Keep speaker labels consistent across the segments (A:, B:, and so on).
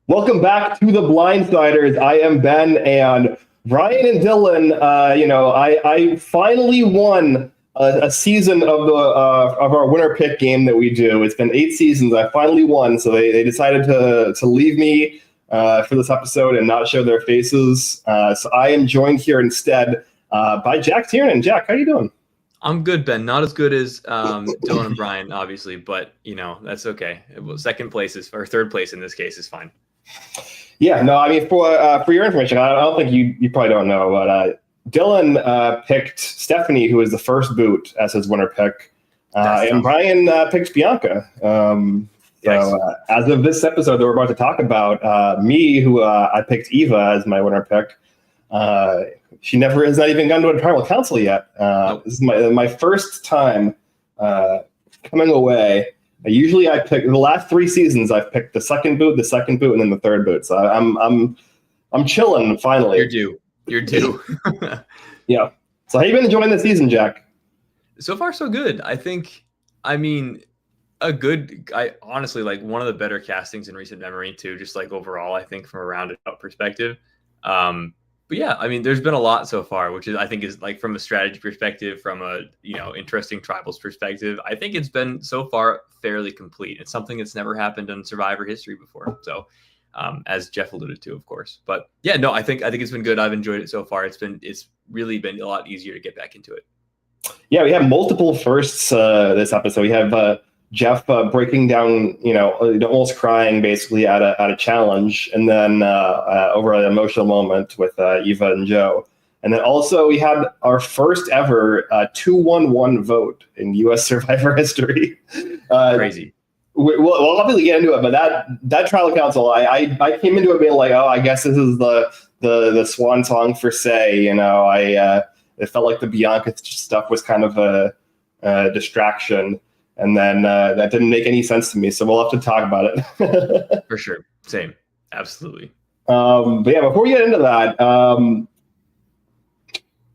A: Welcome back to the Blindsiders. I am Ben, and Ryan and Dylan. I finally won a season of our winner pick game that we do. It's been 8 seasons. I finally won, so they decided to leave me for this episode and not show their faces. So I am joined here instead by Jack Tiernan. Jack, how you doing?
B: I'm good, Ben. Not as good as Dylan and Brian, obviously, but that's okay. Well, second place or third place in this case is fine.
A: Yeah, no, I mean for your information, I don't think you probably don't know, but Dylan picked Stephanie, who was the first boot, as his winner pick, and Brian picked Bianca. As of this episode that we're about to talk about, me, who I picked Eva as my winner pick. She has not even gone to a tribal council yet.
B: Nope.
A: This is my first time coming away. Usually I pick the last 3 seasons. I've picked the second boot, and then the third boot. So I'm chilling finally.
B: You're due.
A: Yeah. So how you been enjoying the season, Jack?
B: So far, so good. I honestly like one of the better castings in recent memory too. Just like overall, I think from a rounded out perspective. But yeah, I mean, there's been a lot so far, which I think is like from a strategy perspective, from a interesting tribals perspective. I think it's been so far fairly complete. It's something that's never happened in Survivor history before. So, as Jeff alluded to, of course. But yeah, no, I think it's been good. I've enjoyed it so far. It's really been a lot easier to get back into it.
A: Yeah, we have multiple firsts this episode. We have Jeff breaking down, almost crying basically at a challenge, and then over an emotional moment with Eva and Joe. And then also we had our first ever 2-1-1 vote in U.S. Survivor history.
B: Crazy.
A: We'll obviously get into it, but that tribal council, I came into it being like, oh, I guess this is the swan song for Say. It felt like the Bianca stuff was kind of a distraction. And then that didn't make any sense to me, so we'll have to talk about it.
B: For sure. Same. Absolutely.
A: But yeah, before we get into that,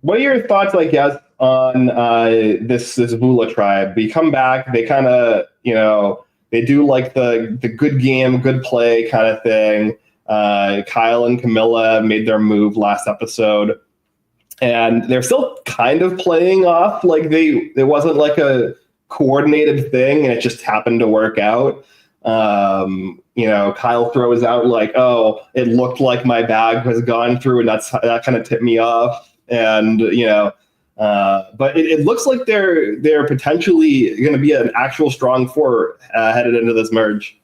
A: what are your thoughts, I guess, on this Vula tribe? We come back, they kind of, they do like the good game, good play kind of thing. Kyle and Camilla made their move last episode, and they're still kind of playing off like there wasn't like a coordinated thing and it just happened to work out. Kyle throws out like, oh, it looked like my bag was gone through, and that kind of tipped me off. And but it looks like they're potentially going to be an actual strong four headed into this merge.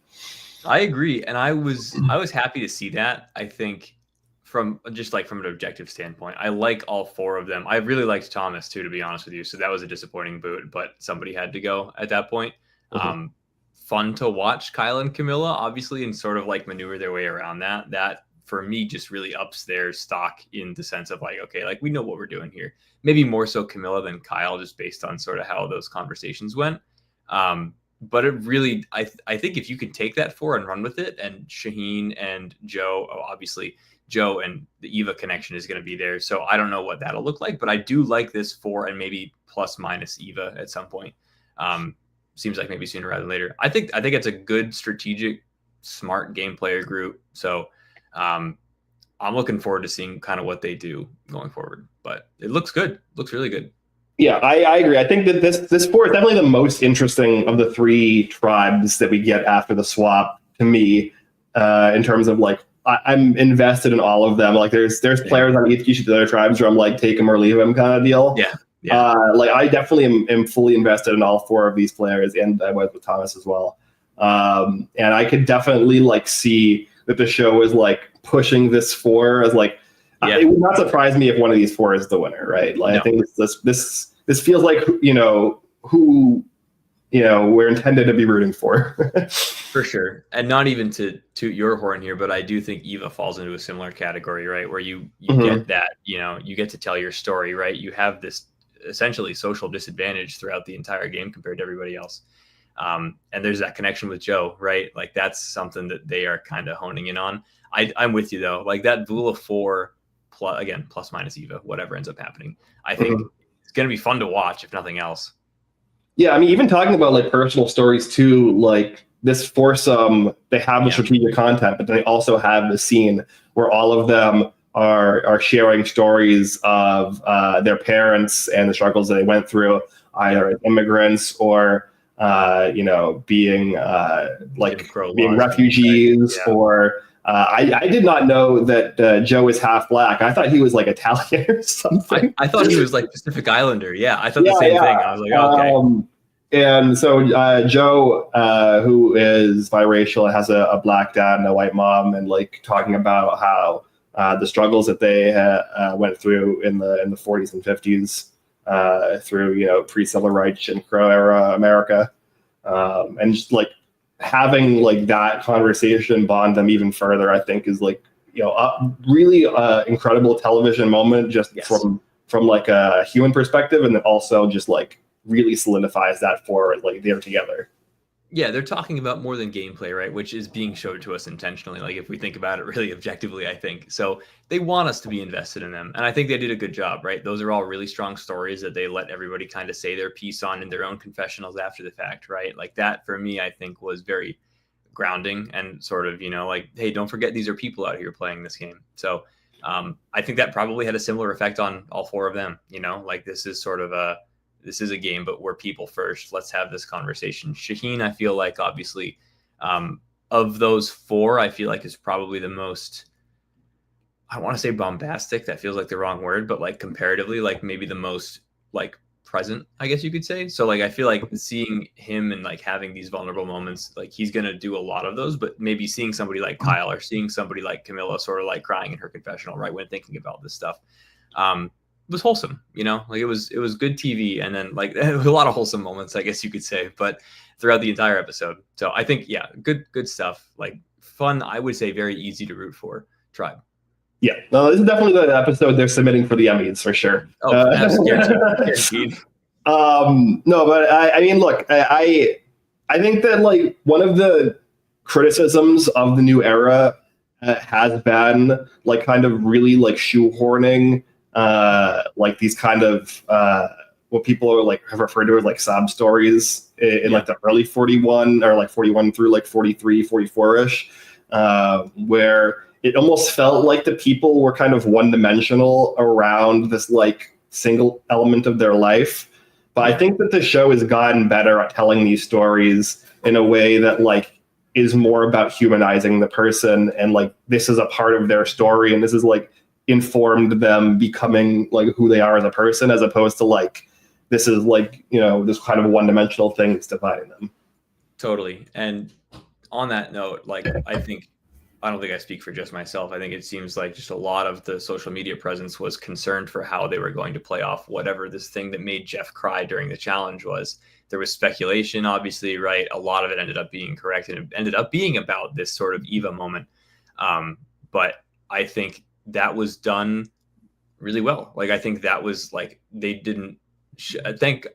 B: I agree, and I was happy to see that. I think from an objective standpoint, I like all 4 of them. I really liked Thomas too, to be honest with you. So that was a disappointing boot, but somebody had to go at that point. Mm-hmm. Fun to watch Kyle and Camilla, obviously, and sort of like maneuver their way around that. That for me just really ups their stock in the sense of like, okay, like we know what we're doing here. Maybe more so Camilla than Kyle, just based on sort of how those conversations went. But it really, I think if you can take that 4 and run with it, and Shaheen and Joe, obviously Joe and the Eva connection is going to be there. So I don't know what that'll look like, but I do like this 4 and maybe plus minus Eva at some point. Seems like maybe sooner rather than later. I think it's a good strategic, smart game player group. So I'm looking forward to seeing kind of what they do going forward, but it looks good. Looks really good.
A: Yeah, I agree. I think that this 4 is definitely the most interesting of the 3 tribes that we get after the swap to me, in terms of like, I'm invested in all of them. Like there's players on each of the other tribes where I'm like, take them or leave them kind of deal.
B: Yeah.
A: Like I definitely am fully invested in all 4 of these players, and I went with Thomas as well. And I could definitely like see that the show is like pushing this 4 as like, it would not surprise me if one of these 4 is the winner, right? Like, no. I think this feels like, who we're intended to be rooting for.
B: For sure. And not even to toot your horn here, but I do think Eva falls into a similar category, right? Where you mm-hmm. get that, you get to tell your story, right? You have this essentially social disadvantage throughout the entire game compared to everybody else. And there's that connection with Joe, right? Like that's something that they are kind of honing in on. I'm with you though. Like that Vula 4 plus minus Eva, whatever ends up happening. I think mm-hmm. it's going to be fun to watch if nothing else.
A: Yeah, I mean, even talking about like personal stories too, like this foursome, they have the strategic content, but they also have the scene where all of them are sharing stories of their parents and the struggles that they went through, either as immigrants or being being refugees, or I did not know that Joe is half black. I thought he was like Italian or something.
B: I thought he was like Pacific Islander. Yeah, I thought the same thing. I was like, okay.
A: And so Joe, who is biracial, has a black dad and a white mom, and like talking about how the struggles that they went through in the 40s and 50s through pre-civil rights and Crow era America, and just like having like that conversation bond them even further, I think is like a really incredible television moment just from like a human perspective, and then also just like really solidifies that for like they're together.
B: Yeah, they're talking about more than gameplay, right? Which is being showed to us intentionally. Like if we think about it really objectively, I think. So they want us to be invested in them. And I think they did a good job, right? Those are all really strong stories that they let everybody kind of say their piece on in their own confessionals after the fact, right? Like that for me, I think was very grounding and sort of, like, hey, don't forget these are people out here playing this game. So I think that probably had a similar effect on all four of them, like this is sort of this is a game, but we're people first. Let's have this conversation. Shaheen, I feel like obviously of those four, I feel like is probably the most, I don't want to say bombastic. That feels like the wrong word, but like comparatively, like maybe the most like present, I guess you could say. So like, I feel like seeing him and like having these vulnerable moments, like he's going to do a lot of those, but maybe seeing somebody like Kyle or seeing somebody like Camilla sort of like crying in her confessional, right, when thinking about this stuff, was wholesome, like it was good TV, and then like a lot of wholesome moments, I guess you could say, but throughout the entire episode. So I think, good stuff, like fun. I would say very easy to root for Tribe.
A: Yeah, no, this is definitely the episode they're submitting for the Emmys for sure.
B: Oh, that's guaranteed.
A: No, but I mean, look, I think that like one of the criticisms of the new era has been like kind of really like shoehorning like these kind of what people are like have referred to as like sob stories in like the early 41 or like 41 through like 43, 44-ish, where it almost felt like the people were kind of one-dimensional around this like single element of their life. But I think that the show has gotten better at telling these stories in a way that like is more about humanizing the person, and like this is a part of their story, and this is like informed them becoming like who they are as a person, as opposed to like this is like this kind of one-dimensional thing that's dividing them.
B: Totally. And on that note, like I don't think I speak for just myself. I think it seems like just a lot of the social media presence was concerned for how they were going to play off whatever this thing that made Jeff cry during the challenge was. There was speculation, obviously, right? A lot of it ended up being correct, and it ended up being about this sort of Eva moment. But I think that was done really well. Like, I think that was like, they didn't,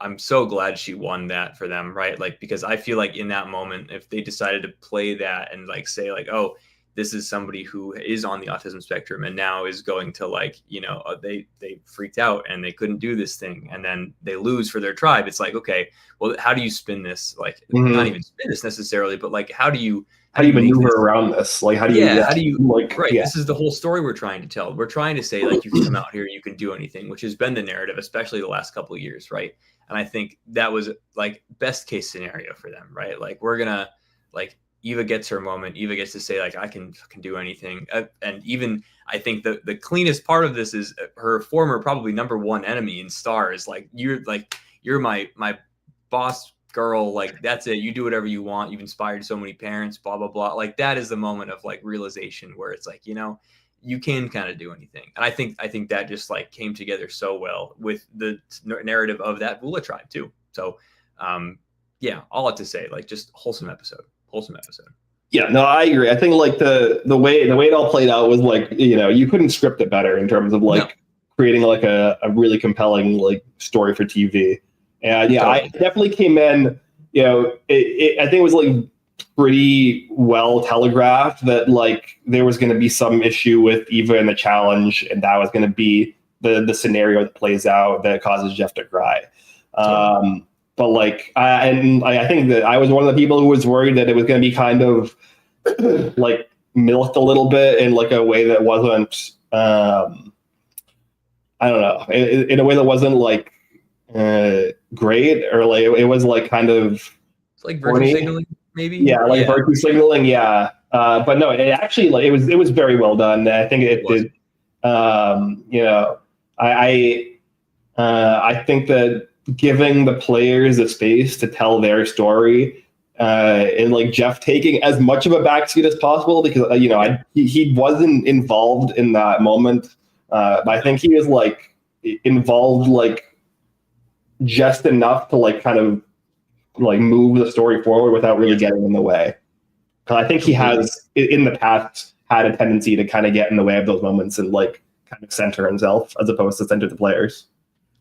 B: I'm so glad she won that for them, right? Like, because I feel like in that moment, if they decided to play that and like say like, oh, this is somebody who is on the autism spectrum and now is going to like, they freaked out and they couldn't do this thing, and then they lose for their tribe. It's like, okay, well, how do you spin this? Like, not even spin this necessarily, but like, how do you
A: maneuver around this? Like, how do you like,
B: right. Yeah. This is the whole story we're trying to tell. We're trying to say like, you can come out here, you can do anything, which has been the narrative, especially the last couple of years. Right. And I think that was like best case scenario for them, right? Like, we're going to like, Eva gets her moment. Eva gets to say like, I can do anything. And even I think the cleanest part of this is her former probably number one enemy in Stars. Like, you're my boss girl. Like, that's it. You do whatever you want. You've inspired so many parents, blah, blah, blah. Like, that is the moment of like realization where it's like, you can kind of do anything. And I think that just like came together so well with the narrative of that Vula tribe too. So all I have to say, like, just wholesome episode.
A: Yeah, no, I agree. I think like the way it all played out was like, you couldn't script it better in terms of like creating like a really compelling like story for TV. And I definitely came in, I think it was like pretty well telegraphed that like there was going to be some issue with Eva in the challenge, and that was going to be the scenario that plays out that causes Jeff to cry. but like, I think that I was one of the people who was worried that it was going to be kind of like milked a little bit in like a way that wasn't, I don't know, in a way that wasn't like great, or like it was like kind of
B: It's like virtue signaling, maybe.
A: Yeah, like virtue signaling. Yeah, but no, it actually like it was very well done. I think it did. You know, I think that giving the players the space to tell their story, and like Jeff taking as much of a backseat as possible, because you know he wasn't involved in that moment. But I think he was like involved like just enough to like kind of like move the story forward without really getting in the way. I think he has in the past had a tendency to kind of get in the way of those moments and like kind of center himself as opposed to center the players.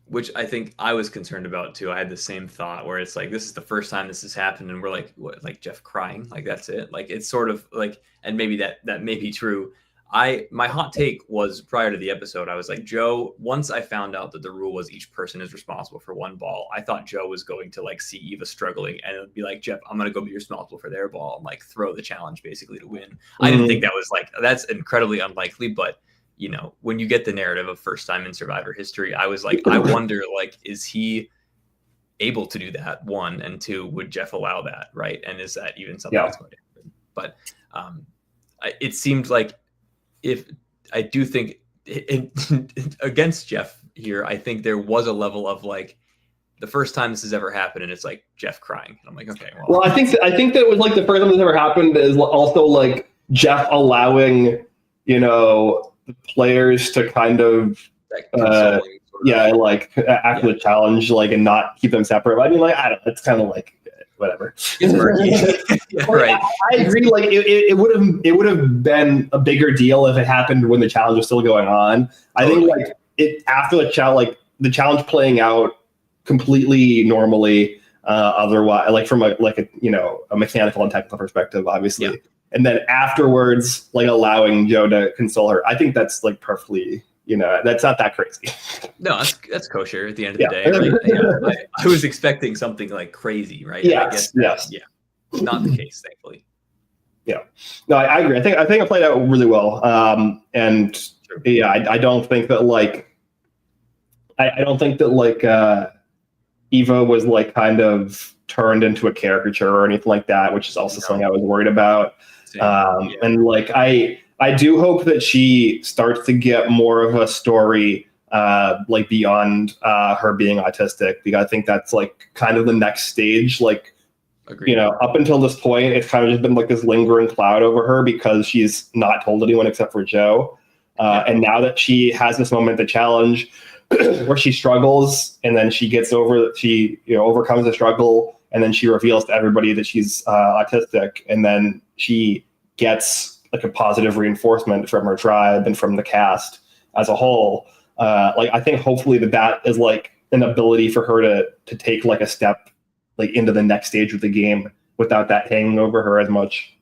B: Which I think I was concerned about too. I had the same thought where it's like, this is the first time this has happened, and we're like, what, like Jeff crying? Like that's it? Like it's sort of like, and maybe that may be true. My hot take was prior to the episode, I was like, Joe, once I found out that the rule was each person is responsible for one ball, I thought Joe was going to like see Eva struggling and it would be like, Jeff, I'm going to go be responsible for their ball and like throw the challenge basically to win. I didn't think that was like, that's incredibly unlikely, but you know, when you get the narrative of first time in Survivor history, I was like, I wonder, like, is he able to do that? One, and two, would Jeff allow that? Right. And is that even something that's going to happen? But it seemed like, if I do think against Jeff here, I think there was a level of like the first time this has ever happened, and it's like Jeff crying. And I'm like, okay,
A: well, I think that was like the first time this ever happened is also like Jeff allowing, you know, the players to kind of like after the challenge, like, and not keep them separate. I mean, like, I don't know, it's kind of like whatever.
B: It's murky. Right.
A: I agree. Like it would have been a bigger deal if it happened when the challenge was still going on. I think like it after the challenge, like the challenge playing out completely normally. Otherwise, like from a mechanical and technical perspective, obviously, and then afterwards, like allowing Joe to console her. I think that's like perfectly. You know, that's not that crazy.
B: No, that's kosher at the end of the day. Right? I was expecting something like crazy, right?
A: Yes.
B: Not the case, thankfully.
A: Yeah. No, I agree. I think it played out really well. And sure. I don't think that like Eva was like kind of turned into a caricature or anything like that, which is also something I was worried about. And like I do hope that she starts to get more of a story, like beyond her being autistic, because I think that's like kind of the next stage. Like,
B: agreed.
A: You know, up until this point, it's kind of just been like this lingering cloud over her because she's not told anyone except for Joe. And now that she has this moment, the challenge, where she struggles and then she overcomes the struggle, and then she reveals to everybody that she's autistic, and then she gets like a positive reinforcement from her tribe and from the cast as a whole. Like I think hopefully that is like an ability for her to take like a step like into the next stage of the game without that hanging over her as much.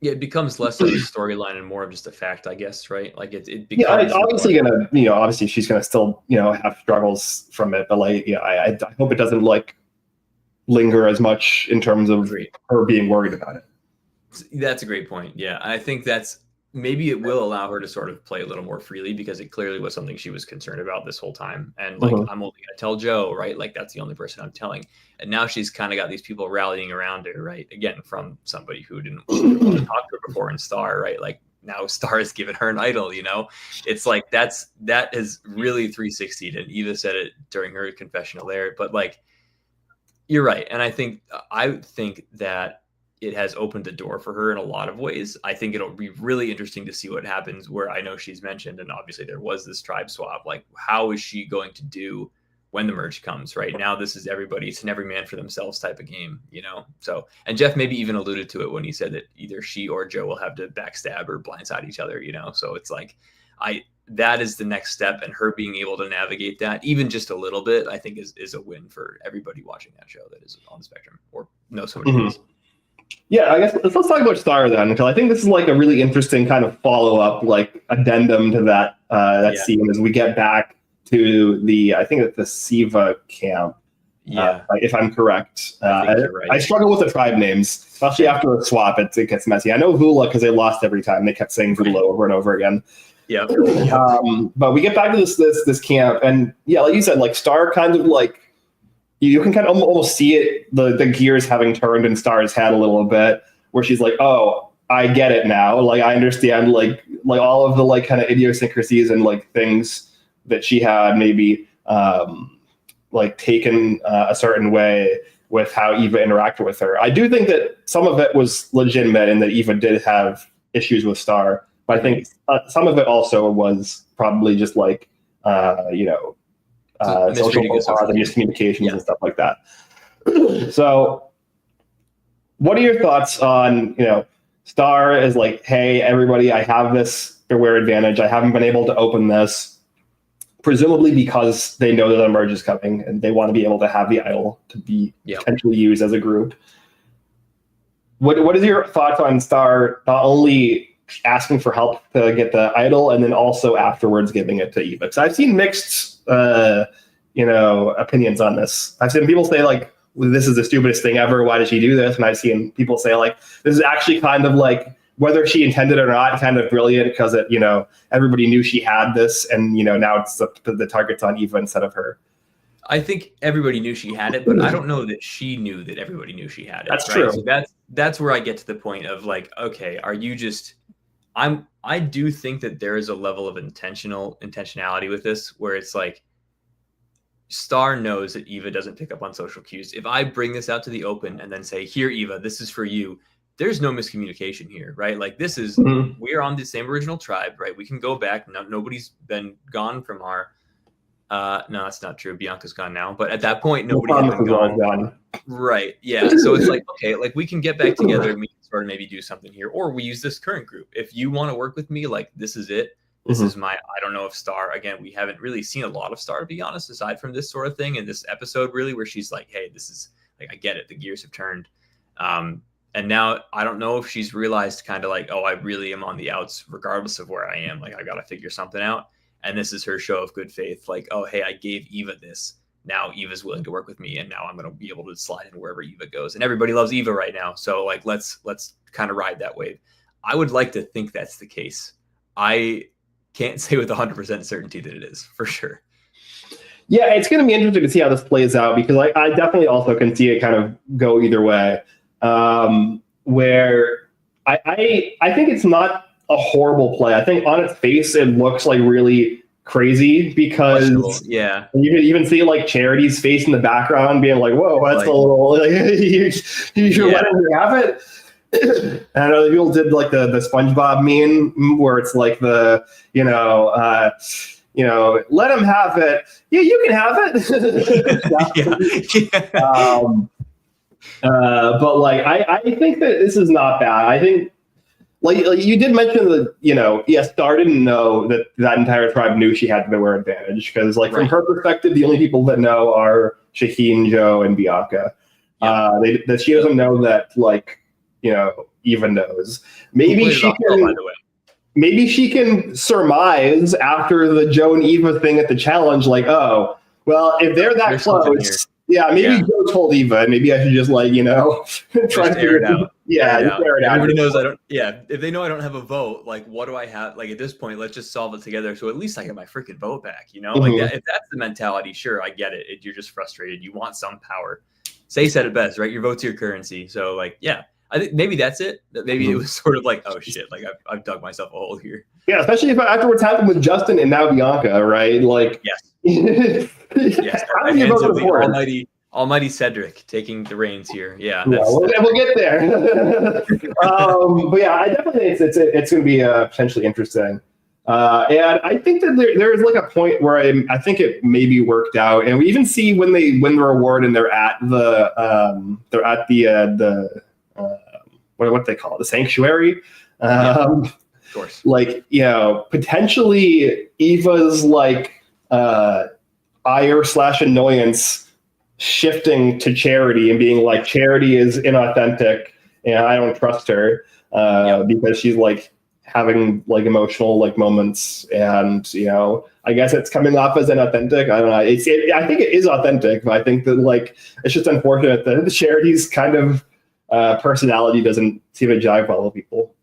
B: Yeah, it becomes less of a storyline and more of just a fact, I guess, right? Like it becomes
A: it's obviously obviously she's gonna still, have struggles from it, but like, I hope it doesn't like linger as much in terms of her being worried about it.
B: That's a great point. Yeah, I think that's maybe it will allow her to sort of play a little more freely, because it clearly was something she was concerned about this whole time. And like, I'm only going to tell Joe, right? Like that's the only person I'm telling. And now she's kind of got these people rallying around her, right? Again, from somebody who didn't want to talk to her before in Star, right? Like now Star has given her an idol, It's like that is really 360'd. And Eva said it during her confessional there, but like, you're right. And I think that it has opened the door for her in a lot of ways. I think it'll be really interesting to see what happens, where I know she's mentioned, and obviously there was this tribe swap. Like, how is she going to do when the merge comes? Right now, this is everybody. It's an every man for themselves type of game, So, and Jeff maybe even alluded to it when he said that either she or Joe will have to backstab or blindside each other, So it's like, that is the next step, and her being able to navigate that even just a little bit, I think is a win for everybody watching that show that is on the spectrum or know somebody who is.
A: Yeah, I guess let's talk about Star then, because I think this is like a really interesting kind of follow-up, like addendum to that scene as we get back to I think it's the Siva camp.
B: Yeah.
A: If I'm correct.
B: I think you're right.
A: I struggle with the tribe names, especially after a swap. It gets messy. I know Vula because they lost every time. They kept saying Vula over and over again.
B: Yeah.
A: But we get back to this camp, and yeah, like you said, like Star kind of like you can kind of almost see it, the gears having turned in Star's head a little bit, where she's like, oh, I get it now. Like I understand like all of the like kind of idiosyncrasies and like things that she had maybe like taken a certain way with how Eva interacted with her. I do think that some of it was legitimate and that Eva did have issues with Star, but I think some of it also was probably just like, social faux and miscommunications and stuff like that. So what are your thoughts on, Star is like, hey, everybody, I have this beware advantage. I haven't been able to open this, presumably because they know that a merge is coming and they want to be able to have the idol to be potentially used as a group. What is your thoughts on Star not only asking for help to get the idol and then also afterwards giving it to Eva? Because I've seen mixed, opinions on this. I've seen people say like, this is the stupidest thing ever. Why did she do this? And I've seen people say like, this is actually kind of like, whether she intended it or not, kind of brilliant because it, everybody knew she had this, and now it's the target's on Eva instead of her.
B: I think everybody knew she had it, but I don't know that she knew that everybody knew she had it.
A: That's true.
B: So that's where I get to the point of like, okay, are you just? I do think that there is a level of intentionality with this, where it's like, Star knows that Eva doesn't pick up on social cues. If I bring this out to the open and then say, here, Eva, this is for you, there's no miscommunication here, right? Like this is, we are on the same original tribe, right? We can go back. Nobody's been gone from our, no, that's not true. Bianca's gone now, but at that point, nobody had been gone. Right. Yeah. So it's like, okay, like we can get back together and we can sort of maybe do something here, or we use this current group. If you want to work with me, like this is it. This is I don't know if Star, again, we haven't really seen a lot of Star, to be honest, aside from this sort of thing in this episode, really, where she's like, hey, this is like, I get it. The gears have turned. And now I don't know if she's realized kind of like, oh, I really am on the outs, regardless of where I am. Like, I got to figure something out. And this is her show of good faith. Like, oh, hey, I gave Eva this. Now Eva's willing to work with me. And now I'm going to be able to slide in wherever Eva goes. And everybody loves Eva right now. So like, let's kind of ride that wave. I would like to think that's the case. I can't say with 100% certainty that it is, for sure.
A: Yeah, it's going to be interesting to see how this plays out, because I definitely also can see it kind of go either way. Where I think it's not a horrible play. I think on its face, it looks like really crazy, because you can even see like Charity's face in the background being like, whoa, that's like, a little, like, you're letting me have it. And I know people did like the SpongeBob meme where it's like the, let him have it. Yeah, you can have it. But like, I think that this is not bad. I think like you did mention that, Star didn't know that entire tribe knew she had the beware advantage, because like from her perspective, the only people that know are Shaheen, Joe, and Bianca. That she doesn't know that like, Eva knows. Maybe she can surmise after the Joe and Eva thing at the challenge, like, oh, well, if they're that close, maybe Joe told Eva, and maybe I should just like, try to figure it out.
B: Everybody knows I don't. Yeah, if they know I don't have a vote, like, what do I have? Like at this point, let's just solve it together. So at least I get my freaking vote back. Like that, if that's the mentality, sure, I get it. You're just frustrated. You want some power. Say said it best, right? Your vote's your currency. So like, yeah. I think maybe that's it. Maybe it was sort of like, oh shit, like I've dug myself a hole here.
A: Yeah, especially if after what's happened with Justin and now Bianca, right? Like,
B: yes. How do you vote for the almighty Cedric taking the reins here? Yeah,
A: we'll get there. But yeah, I definitely think it's going to be potentially interesting. And I think that there is like a point where I think it maybe worked out, and we even see when they win the reward and they're at the what they call it, the sanctuary.
B: Of course.
A: Like, potentially Eva's like ire/annoyance shifting to Charity and being like, Charity is inauthentic and I don't trust her because she's like having like emotional like moments, and I guess it's coming off as inauthentic. I don't know. I think it is authentic, but I think that like it's just unfortunate that the Charity's kind of personality doesn't seem to jive well with people.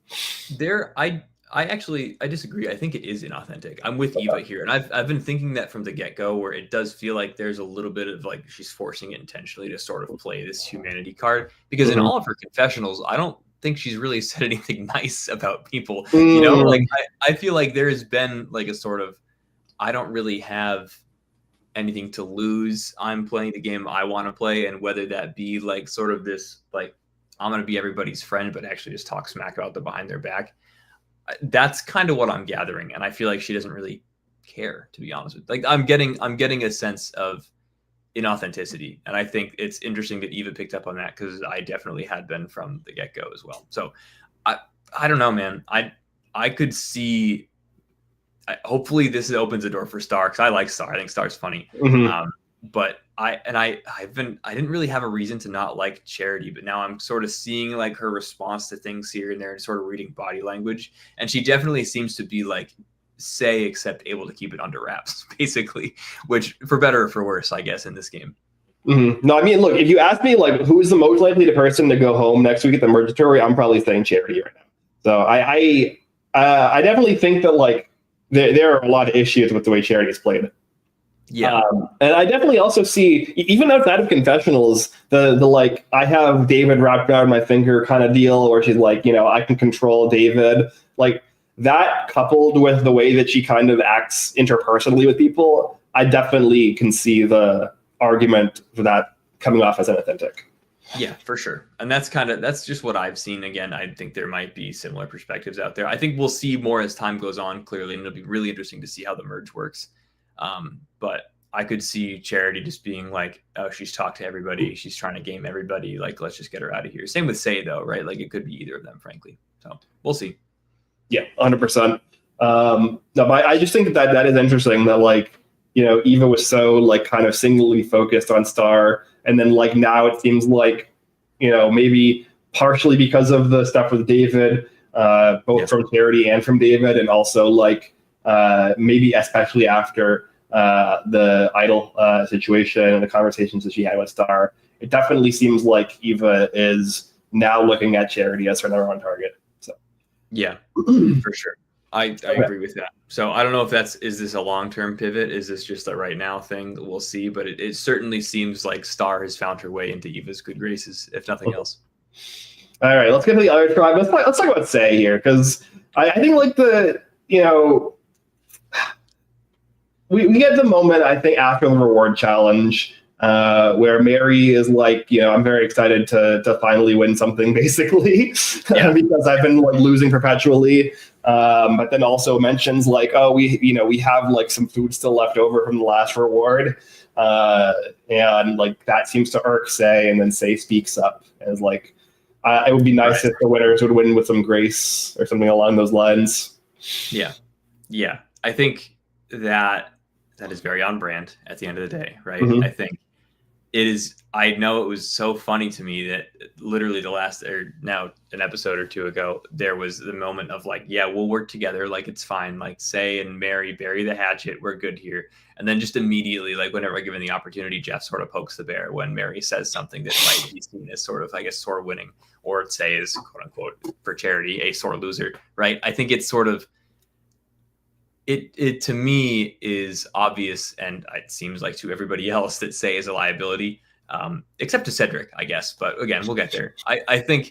B: I disagree. I think it is inauthentic. I'm with Eva here, and I've been thinking that from the get-go, where it does feel like there's a little bit of like she's forcing it intentionally to sort of play this humanity card, because in all of her confessionals, I don't think she's really said anything nice about people. Like I feel like there has been like a sort of, I don't really have anything to lose. I'm playing the game I want to play, and whether that be like sort of this like I'm going to be everybody's friend, but actually just talk smack about them behind their back. That's kind of what I'm gathering, and I feel like she doesn't really care, to be honest with you. Like I'm getting a sense of inauthenticity, and I think it's interesting that Eva picked up on that, because I definitely had been from the get-go as well. So I don't know, man. I could see. Hopefully this opens the door for Star, because I like Star. I think Star's funny. But I didn't really have a reason to not like Charity, but now I'm sort of seeing like her response to things here and there, and sort of reading body language. And she definitely seems to be like except able to keep it under wraps, basically, which for better or for worse, I guess, in this game.
A: No, I mean, look, if you ask me like who's the most likely the person to go home next week at the Mergatory, I'm probably saying Charity right now. So I definitely think that like there are a lot of issues with the way Charity is played.
B: Yeah.
A: And I definitely also see, even outside of confessionals, the like I have David wrapped around my finger kind of deal, where she's like, I can control David. Like that, coupled with the way that she kind of acts interpersonally with people, I definitely can see the argument for that coming off as inauthentic.
B: Yeah, for sure. And that's just what I've seen. Again, I think there might be similar perspectives out there. I think we'll see more as time goes on, clearly, and it'll be really interesting to see how the merge works. But I could see Charity just being like, oh, she's talked to everybody, she's trying to game everybody, like let's just get her out of here. Same with Say, though, right? Like it could be either of them, frankly. So we'll see.
A: Yeah, 100%. No, but I just think that is interesting that like, Eva was so like kind of singularly focused on Star, and then like now it seems like, maybe partially because of the stuff with David, both from Charity and from David, and also like maybe especially after the idol situation and the conversations that she had with Star, it definitely seems like Eva is now looking at Charity as her number one target. So
B: yeah, for sure. I agree with that. So I don't know if is this a long-term pivot? Is this just a right now thing? We'll see. But it certainly seems like Star has found her way into Eva's good graces, if nothing else.
A: All right, let's get to the other tribe. Let's talk about Say here, because I think like we get the moment, I think, after the reward challenge where Mary is like, I'm very excited to finally win something, basically, because I've been like losing perpetually. But then also mentions like, oh, we have like some food still left over from the last reward. And like that seems to irk Say, and then Say speaks up as like, it would be nice if the winners would win with some grace or something along those lines.
B: Yeah. I think that is very on brand at the end of the day, right? I think it is. I know it was so funny to me that literally now an episode or two ago, there was the moment of like, yeah, we'll work together. Like, it's fine. Like Say and Mary bury the hatchet. We're good here. And then just immediately, like whenever given the opportunity, Jeff sort of pokes the bear when Mary says something that might be seen as sort of, I guess, sore winning, or Say is quote unquote for Charity a sore loser, right? I think it's sort of, it to me is obvious, and it seems like to everybody else that Say is a liability, except to Cedric, I guess. But again, we'll get there. I think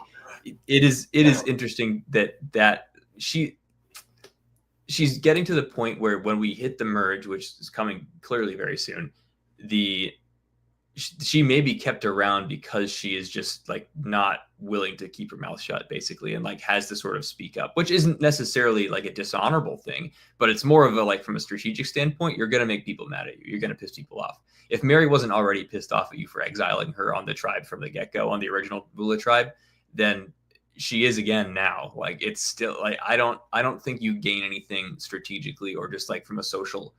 B: it is interesting that she's getting to the point where when we hit the merge, which is coming clearly very soon, she may be kept around because she is just like not willing to keep her mouth shut, basically, and like has to sort of speak up, which isn't necessarily like a dishonorable thing, but it's more of a like from a strategic standpoint, you're going to make people mad at you. You're going to piss people off. If Mary wasn't already pissed off at you for exiling her on the tribe from the get-go, on the original Bula tribe, then she is again now. Like it's still like I don't think you gain anything strategically or just like from a social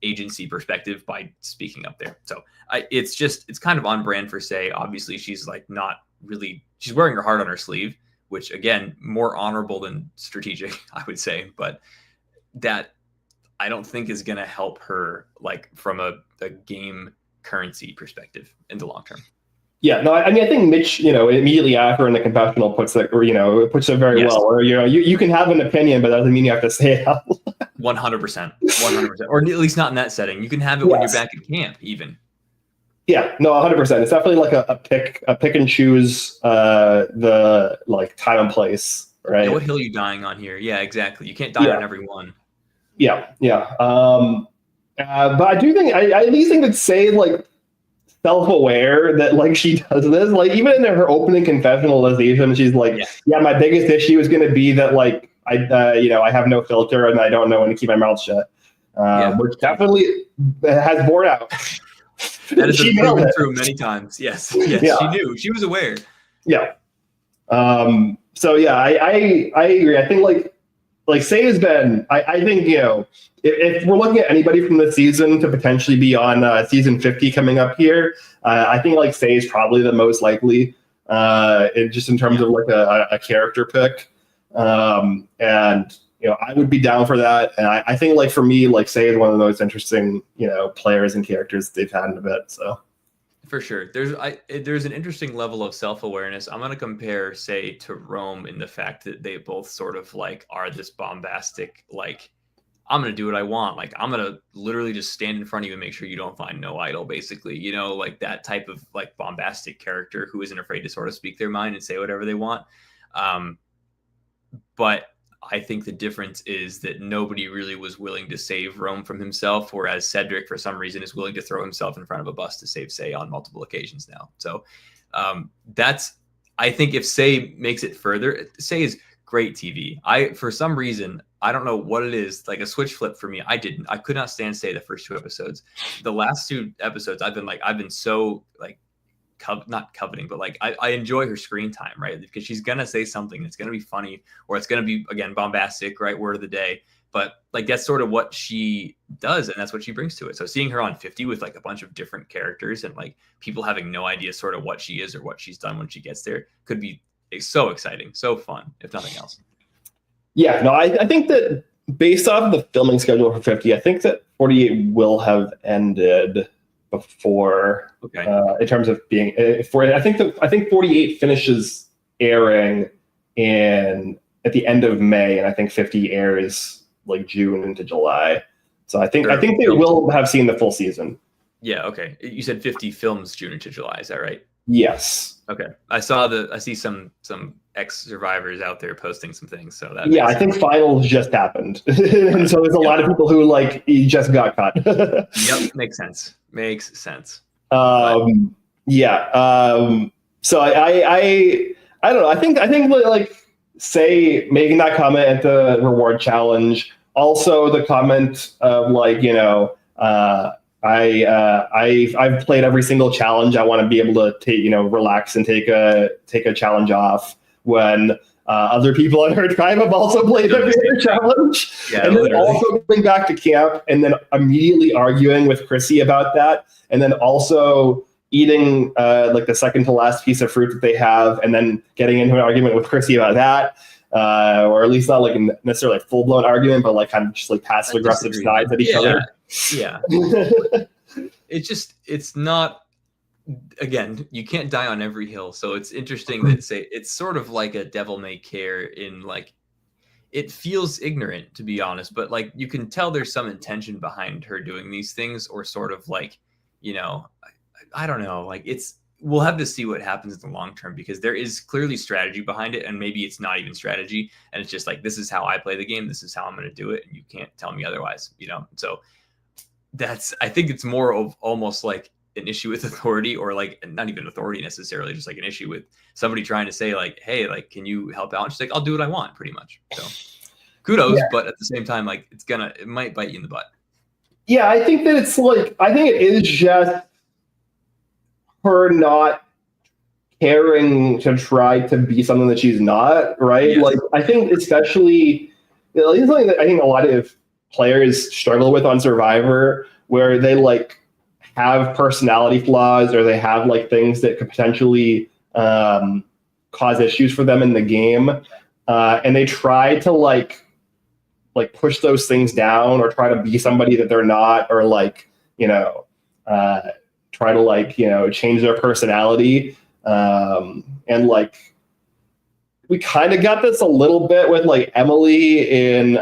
B: agency perspective by speaking up there. So it's kind of on brand for Say. Obviously she's like not really, she's wearing her heart on her sleeve, which again, more honorable than strategic, I would say, but that I don't think is going to help her like from a game currency perspective in the long term.
A: Yeah, no, I mean, I think Mitch, immediately after in the confessional puts it very well. Or you can have an opinion, but that doesn't mean you have to say it out.
B: 100%, or at least not in that setting. You can have it when you're back at camp, even.
A: Yeah, no, 100%. It's definitely like a pick and choose the like time and place, right?
B: Yeah, what hill are you dying on here? Yeah, exactly. You can't die on every one.
A: Yeah. But I do think I at least think that Sei like self-aware that like she does this, like even in her opening confessionalization, she's like, yeah, my biggest issue is going to be that like I have no filter and I don't know when to keep my mouth shut, which definitely has borne out.
B: That has been proven through many times. Yes, she knew, she was aware.
A: Yeah. So yeah, I agree. I think like Sei has been, I think, if we're looking at anybody from the season to potentially be on season 50 coming up here, I think like Sei is probably the most likely, just in terms of like a character pick. And, I would be down for that. And I think like for me, like Sei is one of the most interesting, players and characters they've had in a bit. So.
B: For sure. There's an interesting level of self-awareness. I'm going to compare Sei to Rome in the fact that they both sort of like are this bombastic, like, I'm going to do what I want. Like, I'm going to literally just stand in front of you and make sure you don't find no idol, basically, like that type of like bombastic character who isn't afraid to sort of speak their mind and say whatever they want. But I think the difference is that nobody really was willing to save Rome from himself, whereas Cedric, for some reason, is willing to throw himself in front of a bus to save Sei on multiple occasions now. So I think if Sei makes it further, Sei is great TV. For some reason, I don't know what it is, like a switch flip for me. I could not stand Sei the first 2 episodes. The last 2 episodes, I've been so like, not coveting, but like I enjoy her screen time, right? Because she's gonna say something that's gonna be funny, or it's gonna be again bombastic, right? Word of the day. But like that's sort of what she does, and that's what she brings to it. So seeing her on 50 with like a bunch of different characters and like people having no idea sort of what she is or what she's done when she gets there could be so exciting, so fun, if nothing else. Yeah, no, I think that based off of the filming schedule for 50, I think that 48 will have ended before, in terms of being I think 48 finishes airing at the end of May, and I think 50 airs like June into July. So I think they will have seen the full season. Yeah. Okay. You said 50 films June into July. Is that right? Yes. Okay. I see some ex-survivors out there posting some things. So that I think finals just happened, and so there's a lot of people who like just got caught. Yep. Makes sense. So I don't know. I think like Sei making that comment at the reward challenge, also the comment of like, I've played every single challenge. I want to be able to take, relax and take a challenge off when other on her tribe have also played every other challenge. Yeah, and then literally. Also going back to camp and then immediately arguing with Chrissy about that. And then also eating like the second to last piece of fruit that they have and then getting into an argument with Chrissy about that. Or at least not like necessarily a full-blown argument, but like kind of just like passive aggressive sides at each other. Yeah. It's not, again, you can't die on every hill. So it's interesting that it's sort of like a devil may care in like, it feels ignorant to be honest, but like you can tell there's some intention behind her doing these things, or sort of like, I don't know, like we'll have to see what happens in the long term, because there is clearly strategy behind it, and maybe it's not even strategy, and it's just like, this is how I play the game, this is how I'm going to do it, and you can't tell me otherwise, So I think it's more of almost like an issue with authority, or like not even authority necessarily, just like an issue with somebody trying to say like, hey, like, can you help out? And she's like, I'll do what I want, pretty much. So kudos, but at the same time, like it might bite you in the butt. Yeah, I think that it's like, I think it is just her not caring to try to be something that she's not, right? Yes. Like, I think especially, it's something that I think a lot of players struggle with on Survivor, where they like have personality flaws, or they have like things that could potentially
A: cause issues for them in the game, and they try to like push those things down or try to be somebody that they're not, or like, try to like, change their personality. And like, we kind of got this a little bit with like Emily in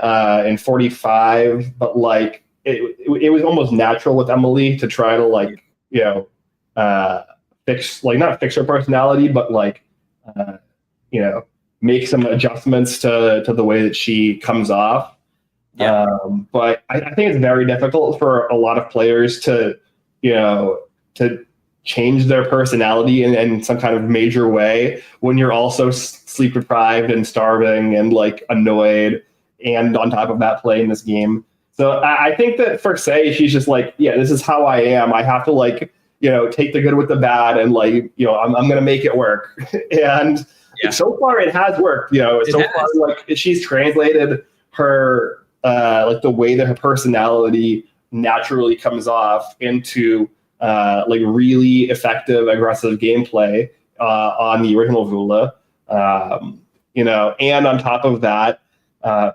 A: 45, but like it was almost natural with Emily to try to like, fix, like not fix her personality, but like, make some adjustments to the way that she comes off. Yeah. But I think it's very difficult for a lot of players to change their personality in some kind of major way when you're also sleep deprived and starving and like annoyed, and on top of that playing this game. So I think that for Say, she's just like, yeah, this is how I am. I have to like, take the good with the bad, and like, I'm going to make it work. And so far it has worked, far, like she's translated her, like the way that her personality naturally comes off into like really effective, aggressive gameplay on the original Vula, and on top of that,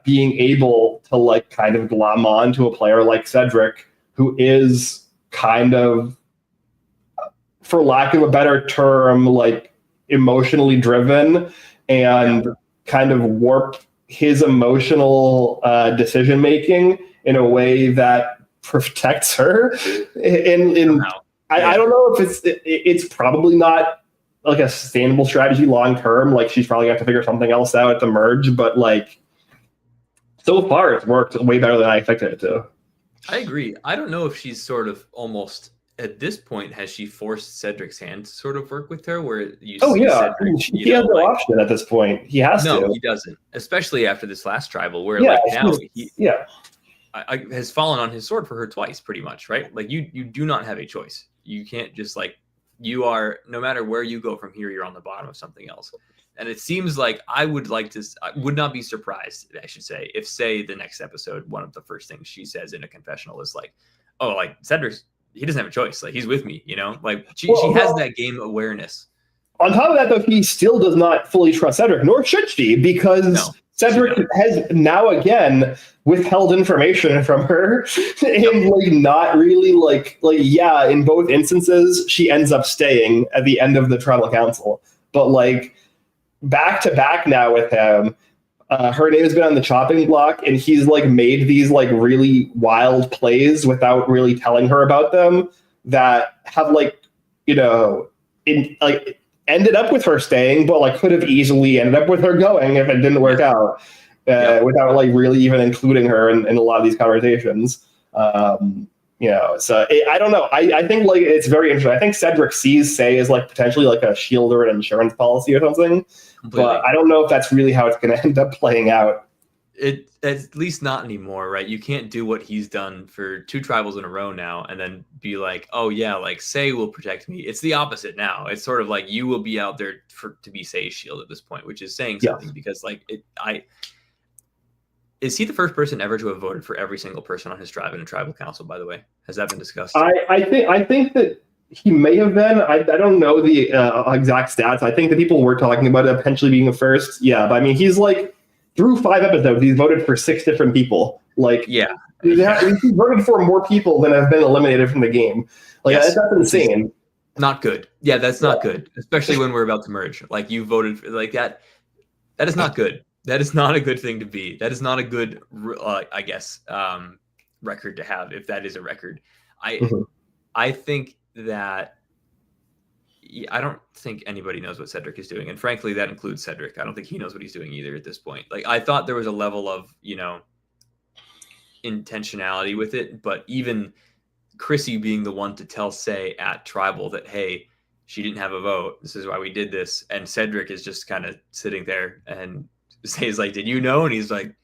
A: being able to like kind of glom on to a player like Cedric, who is kind of, for lack of a better term, like emotionally driven, and kind of warp his emotional decision making in a way that protects her. I don't know if it's probably not like a sustainable strategy long term. Like she's probably got to figure something else out at the merge, but like so far it's worked way better than I expected it to.
B: I agree. I don't know if she's sort of almost at this point, has she forced Cedric's hand to sort of work with her, where you see Cedric,
A: he has no option at this point. He has to.
B: No, he doesn't. Especially after this last tribal, where like now he has fallen on his sword for her twice, pretty much, right? Like you do not have a choice. You can't just like, you are, no matter where you go from here, you're on the bottom of something else. And it seems like I would not be surprised, I should say, if say the next episode, one of the first things she says in a confessional is like, oh, like Cedric's, he doesn't have a choice. Like he's with me, like she has that game awareness.
A: On top of that, though, he still does not fully trust Cedric, nor should she, because Cedric has now again withheld information from her, and like not really like in both instances she ends up staying at the end of the tribal council, but like back to back now with him. Her name has been on the chopping block, and he's like made these like really wild plays without really telling her about them that have like, ended up with her staying, but like could have easily ended up with her going if it didn't work out, without like really even including her in a lot of these conversations. So I don't know. I think like it's very interesting. I think Cedric sees Say as like potentially like a shield or an insurance policy or something. Completely. But I don't know if that's really how it's going to end up playing out.
B: At least not anymore, right? You can't do what he's done for 2 tribals in a row now and then be like, oh yeah, like Say will protect me. It's the opposite now. It's sort of like you will be out there to be Say's shield at this point, which is saying something, because like is he the first person ever to have voted for every single person on his tribe in a tribal council, by the way? Has that been discussed?
A: I think that he may have been. I don't know the exact stats. I think that people were talking about it potentially being the first. Yeah, but I mean, he's like, through 5 episodes, he's voted for 6 different people. Like, he's voted for more people than have been eliminated from the game. Like, that's insane.
B: Not good. Yeah, that's not good, especially when we're about to merge. Like, you voted for like that. That is not good. That is not a good thing to be. That is not a good, I guess, record to have, if that is a record. I think that I don't think anybody knows what Cedric is doing. And frankly, that includes Cedric. I don't think he knows what he's doing either at this point. Like, I thought there was a level of, intentionality with it, but even Chrissy being the one to tell Say at tribal that, hey, she didn't have a vote. This is why we did this. And Cedric is just kind of sitting there, and Say's like, did you know? And he's like,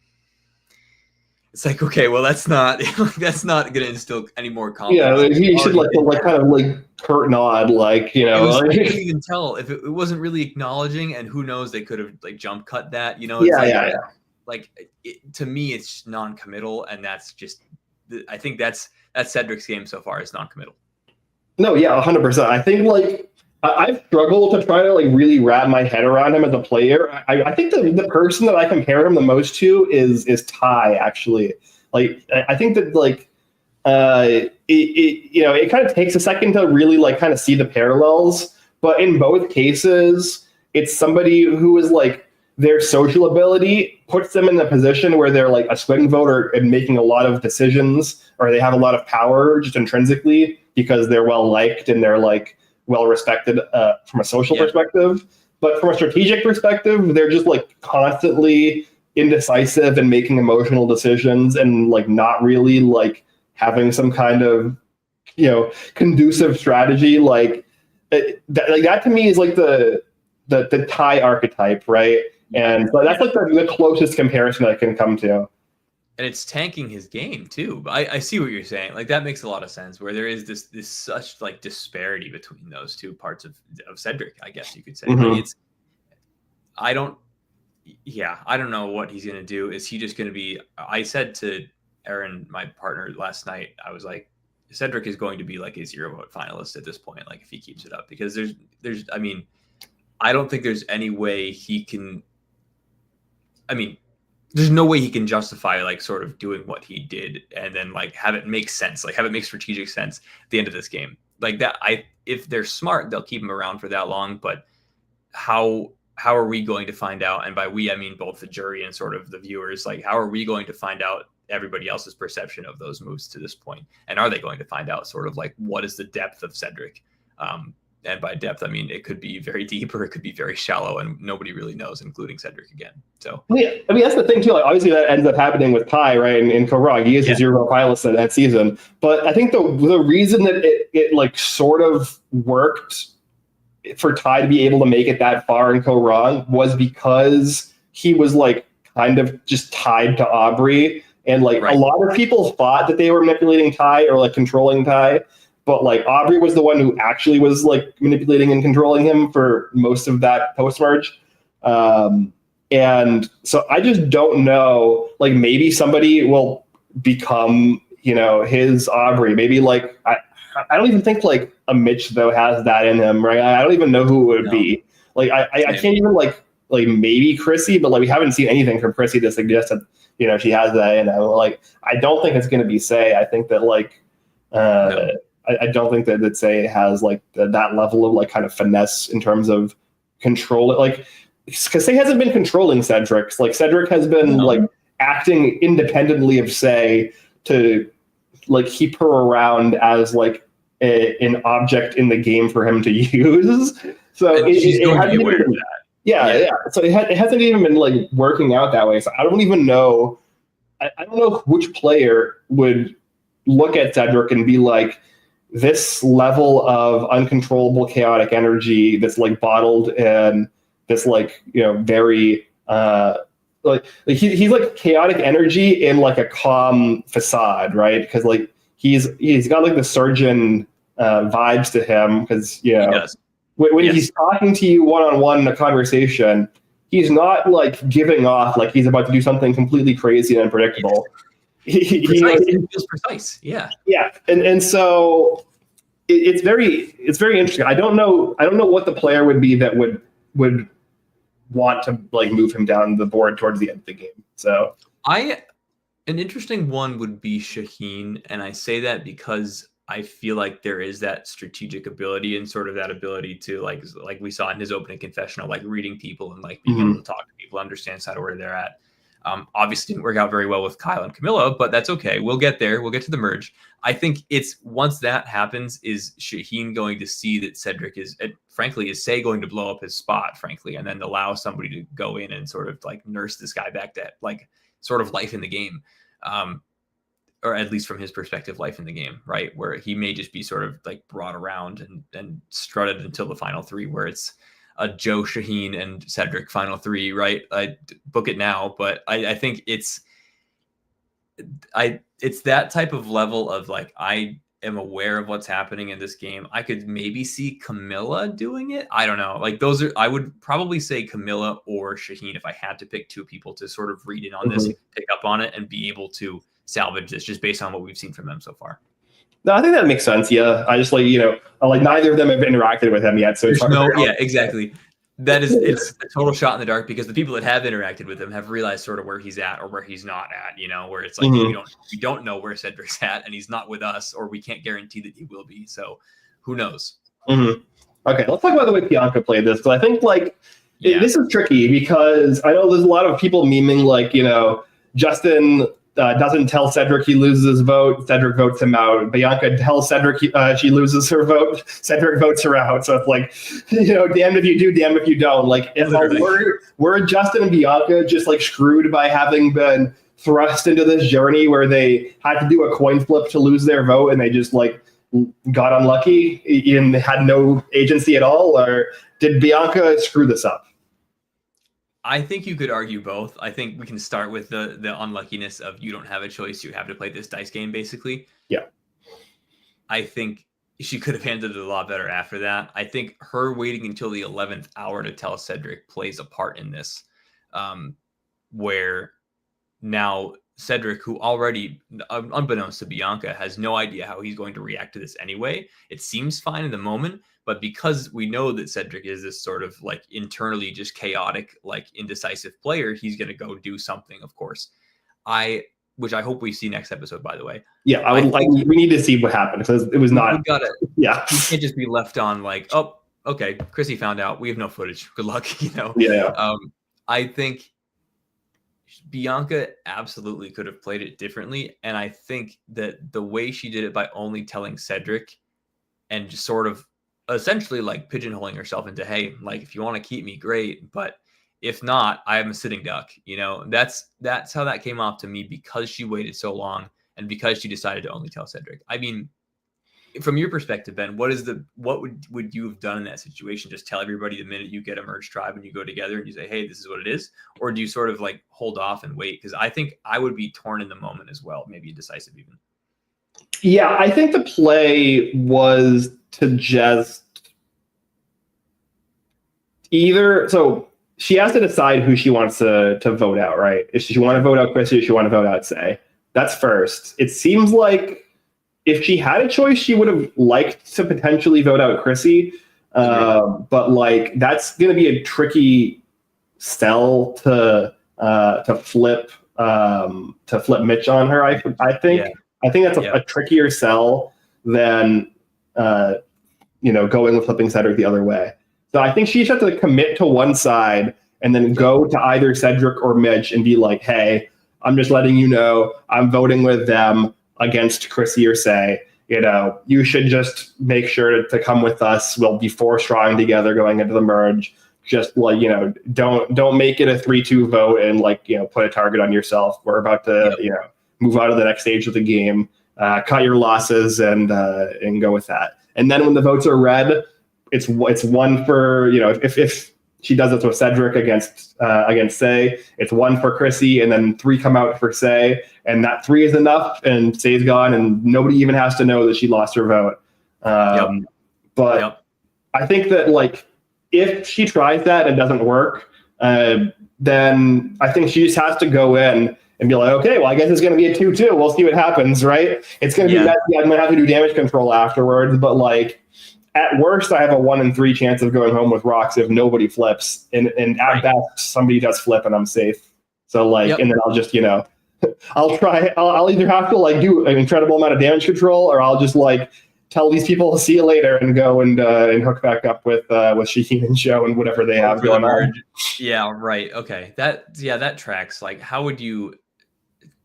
B: it's like, okay, well, that's not going to instill any more confidence.
A: Yeah, he should like kind of like curt nod, like,
B: I couldn't even tell if it wasn't really acknowledging, and who knows, they could have like jump cut that, Like to me, it's non-committal, and that's just, I think that's Cedric's game so far is non-committal.
A: No, yeah, 100%. I think like I've struggled to try to like really wrap my head around him as a player. I think the person that I compare him the most to is Ty, actually. Like I think that like it kind of takes a second to really like kind of see the parallels, but in both cases, it's somebody who is like their social ability puts them in the position where they're like a swing voter and making a lot of decisions, or they have a lot of power just intrinsically because they're well liked and they're like well respected from a social perspective. But from a strategic perspective, they're just like constantly indecisive and making emotional decisions and like not really like having some kind of conducive strategy. Like that to me is like the Thai archetype, right? And so that's like the closest comparison I can come to.
B: And it's tanking his game too. I see what you're saying. Like that makes a lot of sense. Where there is this such like disparity between those two parts of Cedric, I guess you could say.
A: Mm-hmm.
B: Like I don't know what he's gonna do. Is he just gonna be? I said to Aaron, my partner, last night, I was like, Cedric is going to be like a 0 vote finalist at this point. Like if he keeps it up, because I mean, I don't think there's any way he can. I mean, there's no way he can justify like sort of doing what he did and then like have it make sense, like have it make strategic sense at the end of this game. Like that, if they're smart, they'll keep him around for that long. But how are we going to find out? And by we, I mean both the jury and sort of the viewers. Like, how are we going to find out everybody else's perception of those moves to this point? And are they going to find out sort of like what is the depth of Cedric? And by depth, I mean, it could be very deep or it could be very shallow, and nobody really knows, including Cedric again. So,
A: yeah, I mean, that's the thing too. Like, obviously, that ends up happening with Ty, right? In Korog, he is a 0 pilot that season. But I think the reason that it like sort of worked for Ty to be able to make it that far in Korog was because he was like kind of just tied to Aubrey, and like a lot of people thought that they were manipulating Ty or like controlling Ty. But like Aubrey was the one who actually was like manipulating and controlling him for most of that post-merge. And so I just don't know, like maybe somebody will become, his Aubrey. Maybe like, I don't even think like a Mitch though has that in him, right? I don't even know who it would be. Like, I can't even like maybe Chrissy, but like we haven't seen anything from Chrissy to suggest that, she has that in her. Like, I don't think it's going to be Say. I think that like, I don't think that Say has like that level of like kind of finesse in terms of control. Like, because Say hasn't been controlling Cedric. Like Cedric has been like acting independently of Say to like keep her around as like an object in the game for him to use. So it hasn't even been, yeah. So it hasn't even been like working out that way. So I don't even know. I don't know which player would look at Cedric and be like, this level of uncontrollable chaotic energy that's like bottled in this like very like he's like chaotic energy in like a calm facade, right? Because like he's got like the surgeon vibes to him, because when he's talking to you one-on-one in a conversation, he's not like giving off like he's about to do something completely crazy and unpredictable.
B: He feels precise. Yeah.
A: And so it's very interesting. I don't know what the player would be that would want to like move him down the board towards the end of the game. So
B: an interesting one would be Shaheen, and I say that because I feel like there is that strategic ability and sort of that ability to like we saw in his opening confessional, like reading people and like being able to talk to people, understand sort of where they're at. Obviously didn't work out very well with Kyle and Camilla, but that's okay. We'll get there. We'll get to the merge. I think it's once that happens, is Shaheen going to see that Cedric is Say going to blow up his spot, frankly, and then allow somebody to go in and sort of like nurse this guy back to like sort of life in the game. Or at least from his perspective, life in the game, right? Where he may just be sort of like brought around and strutted until the final three, where it's a Joe, Shaheen, and Cedric final three, right? I book it now, but I think it's that type of level of like, I am aware of what's happening in this game. I could maybe see Camilla doing it. I don't know. Like I would probably say Camilla or Shaheen if I had to pick two people to sort of read in on this, pick up on it, and be able to salvage this just based on what we've seen from them so far.
A: No, I think that makes sense. Yeah, I just like like neither of them have interacted with him yet, so it's
B: yeah, exactly. It's a total shot in the dark because the people that have interacted with him have realized sort of where he's at or where he's not at, where it's like we don't know where Cedric's at and he's not with us, or we can't guarantee that he will be. So who knows?
A: Mm-hmm. Okay, let's talk about the way Bianca played this, because I think this is tricky, because I know there's a lot of people memeing Justin doesn't tell Cedric he loses his vote. Cedric votes him out. Bianca tells Cedric she loses her vote. Cedric votes her out. So it's like, damned if you do, damned if you don't. Like, were Justin and Bianca just like screwed by having been thrust into this journey where they had to do a coin flip to lose their vote, and they just like got unlucky and had no agency at all? Or did Bianca screw this up?
B: I think you could argue both. I think we can start with the unluckiness of you don't have a choice. You have to play this dice game, basically.
A: Yeah. I
B: think she could have handled it a lot better after that. I think her waiting until the 11th hour to tell Cedric plays a part in this, where now Cedric, who already, unbeknownst to Bianca, has no idea how he's going to react to this anyway. It seems fine in the moment, but because we know that Cedric is this sort of like internally just chaotic, like indecisive player, he's going to go do something, of course. Which I hope we see next episode, by the way.
A: Yeah, we need to see what happened, because it was not. Yeah,
B: we can't just be left on like, oh, okay, Chrissy found out. We have no footage. Good luck,
A: Yeah.
B: I think Bianca absolutely could have played it differently, and I think that the way she did it by only telling Cedric and just sort of essentially like pigeonholing herself into, hey, like if you want to keep me, great, but if not, I am a sitting duck. That's how that came off to me, because she waited so long and because she decided to only tell Cedric. I mean, from your perspective, Ben, what would you have done in that situation? Just tell everybody the minute you get a merged tribe and you go together and you say, hey, this is what it is? Or do you sort of like hold off and wait? Because I think I would be torn in the moment as well, maybe indecisive even.
A: Yeah, I think the play was to just so she has to decide who she wants to vote out, right? If she want to vote out Chrissy, or she want to vote out Say. That's first. It seems like if she had a choice, she would have liked to potentially vote out Chrissy. But like, that's going to be a tricky sell to flip Mitch on her. I think. Yeah. I think that's a trickier sell than going with flipping Cedric the other way. So I think she just has to commit to one side and then go to either Cedric or Mitch and be like, hey, I'm just letting you know I'm voting with them against Chrissy or Say. You should just make sure to come with us. We'll be 4 strong together going into the merge. Just like, don't make it a 3-2 vote and put a target on yourself. We're about to, move out of the next stage of the game. Cut your losses and go with that. And then when the votes are red, it's one for, if she does it with Cedric against Say, it's 1 for Chrissy, and then 3 come out for Say, and that 3 is enough, and Say's gone, and nobody even has to know that she lost her vote. But I think that if she tries that and it doesn't work, then I think she just has to go in and be like, okay, well, I guess it's going to be a 2-2. We'll see what happens, right? It's going to be messy. I'm going to have to do damage control afterwards, but at worst, I have a 1 in 3 chance of going home with rocks if nobody flips. And at best, somebody does flip and I'm safe. So and then I'll just, I'll try. I'll either have to do an incredible amount of damage control, or I'll just tell these people see you later and go and hook back up with Shaheen and Joe and whatever they have going on.
B: Yeah, right. Okay. That tracks. How would you?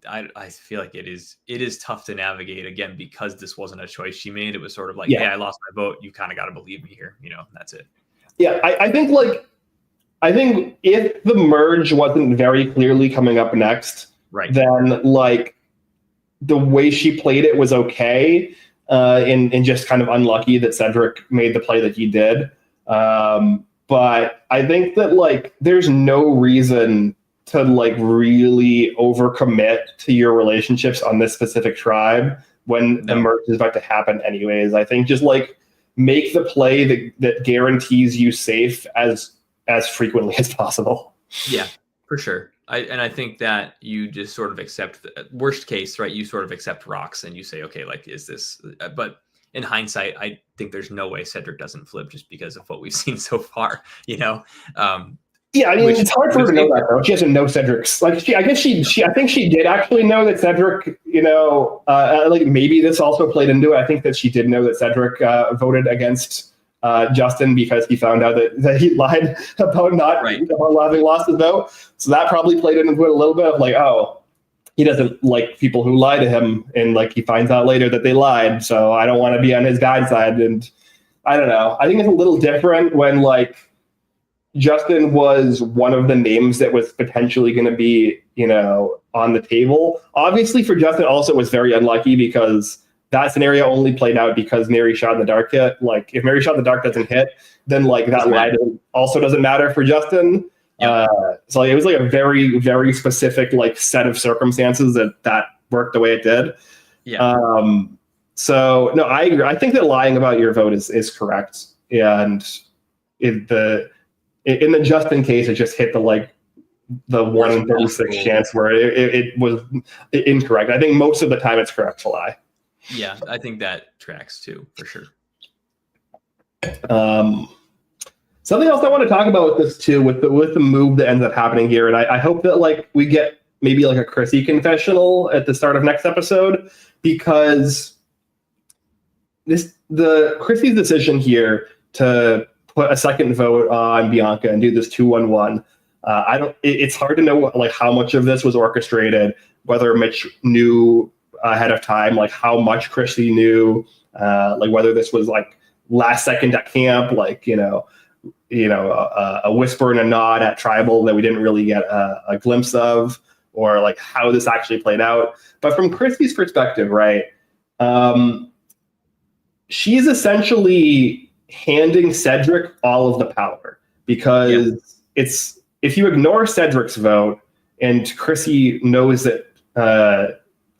B: I feel like it is tough to navigate, again, because this wasn't a choice she made. It was sort of hey, I lost my vote. You kind of got to believe me here. That's it.
A: Yeah, I think if the merge wasn't very clearly coming up next,
B: right,
A: then the way she played it was okay, and just kind of unlucky that Cedric made the play that he did. But I think that there's no reason to really overcommit to your relationships on this specific tribe when the merge is about to happen anyways. I think just make the play that guarantees you safe as frequently as possible.
B: Yeah, for sure. I think that you just sort of accept the worst case, right? You sort of accept rocks and you say, okay, like, is this, but in hindsight, I think there's no way Cedric doesn't flip just because of what we've seen so far, you know?
A: Yeah, I mean, it's hard for her to know that, though. She doesn't know Cedric's. Like, I think she did actually know that Cedric, like maybe this also played into it. I think that she did know that Cedric voted against Justin because he found out that he lied about about having lost his vote. So that probably played into it a little bit of like, oh, he doesn't like people who lie to him, and like he finds out later that they lied. So I don't want to be on his bad side. And I don't know. I think it's a little different when like Justin was one of the names that was potentially going to be, on the table. Obviously for Justin also was very unlucky because that scenario only played out because Mary Shot in the Dark hit. Like if Mary Shot in the Dark doesn't hit, then like that lie also doesn't matter for Justin. Yep. So it was like a very, very specific like set of circumstances that worked the way it did.
B: Yeah.
A: So no, I agree. I think that lying about your vote is correct. And in the Justin case, it just hit the 1 in 36 chance where it was incorrect. I think most of the time it's correct to lie.
B: Yeah, I think that tracks too, for sure.
A: Something else I want to talk about with this too, with the move that ends up happening here, and I hope that like we get maybe like a Chrissy confessional at the start of next episode, because the Chrissy's decision here to put a second vote on Bianca and do this 2-1-1. It's hard to know like how much of this was orchestrated, whether Mitch knew ahead of time, like how much Chrissy knew, like whether this was like last second at camp, like, a whisper and a nod at Tribal that we didn't really get a glimpse of, or like how this actually played out. But from Chrissy's perspective, right, she's essentially handing Cedric all of the power, because it's, if you ignore Cedric's vote and Chrissy knows that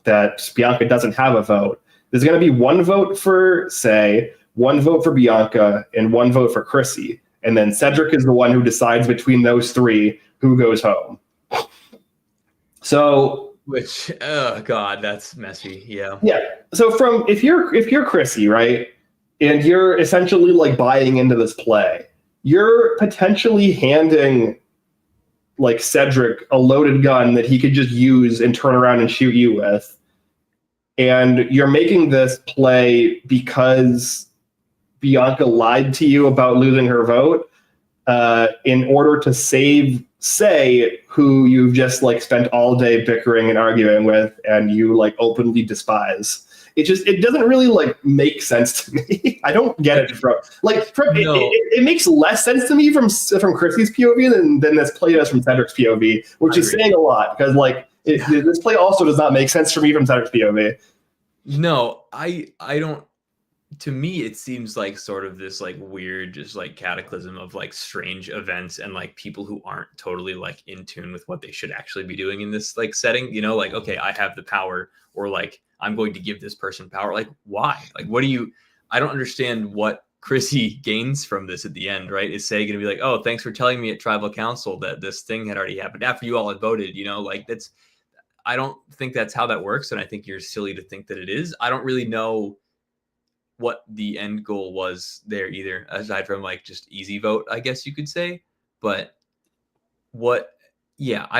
A: that Bianca doesn't have a vote, there's going to be one vote for Say, one vote for Bianca, and one vote for Chrissy. And then Cedric is the one who decides between those three who goes home. So,
B: which, oh God, that's messy. Yeah.
A: Yeah. So if you're Chrissy, right, and you're essentially like buying into this play, you're potentially handing like Cedric a loaded gun that he could just use and turn around and shoot you with. And you're making this play because Bianca lied to you about losing her vote in order to save Say, who you've just like spent all day bickering and arguing with and you like openly despise. It doesn't really like make sense to me. I don't get it it makes less sense to me from Chrissy's POV than this play does from Cedric's POV, which is saying a lot, because like this play also does not make sense for me from Cedric's POV.
B: No, I don't. To me, it seems like sort of this like weird, just like cataclysm of like strange events and like people who aren't totally like in tune with what they should actually be doing in this like setting, like, okay, I have the power, or like, I'm going to give this person power. Like, why? Like, I don't understand what Chrissy gains from this at the end, right? Is Say going to be like, oh, thanks for telling me at tribal council that this thing had already happened after you all had voted, like I don't think that's how that works. And I think you're silly to think that it is. I don't really know what the end goal was there either, aside from like just easy vote, I guess you could say. But I